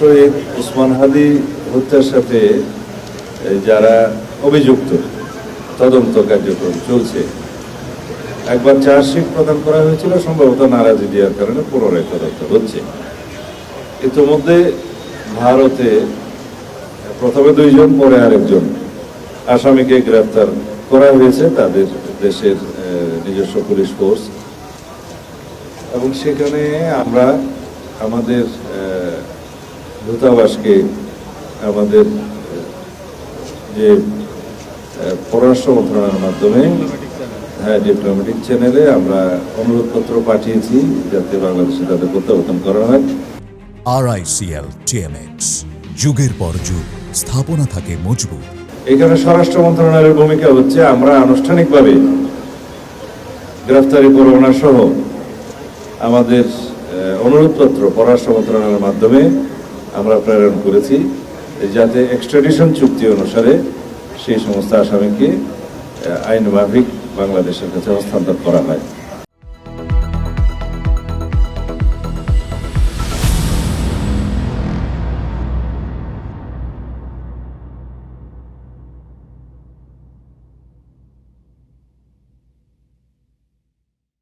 রাষ্ট্রহিত ওসমান হাদি হত্যার সাথে যারা অভিযুক্ত তদন্ত কার্যক্রম চলছে। একবার চার্জশিট প্রদান করা হয়েছিল, সম্ভবত নারাজি দেওয়ার কারণে পুনরায় তদন্ত হচ্ছে। ইতিমধ্যে ভারতে প্রথমে 2 জন, পরে আরেকজন আসামিকে গ্রেফতার করা হয়েছে তাদের দেশের নিজস্ব পুলিশ ফোর্স। এবং সেখানে আমরা আমাদের দূতাবাসকে, আমাদের যে পররাষ্ট্র মন্ত্রণালয়ের মাধ্যমে ডিপ্লোম্যাটিক চ্যানেলে আমরা অনুরোধপত্র পাঠিয়েছি যাতে বাংলাদেশে তাদের প্রত্যাবর্তন করা হয়। RICL TMX, যুগের পর যুগ স্থাপনা থাকে মজবুত। এখানে স্বরাষ্ট্র মন্ত্রণালয়ের ভূমিকা হচ্ছে আমরা আনুষ্ঠানিকভাবে গ্রেফতারি পরোয়ানা সহ আমাদের অনুরোধপত্র পররাষ্ট্র মন্ত্রণালয়ের মাধ্যমে আমরা প্রেরণ করেছি যাতে এক্সট্রাডিশন চুক্তি অনুসারে সেই সমস্ত আসামিকে আইন মাফিক বাংলাদেশের কাছে হস্তান্তর করা হয়।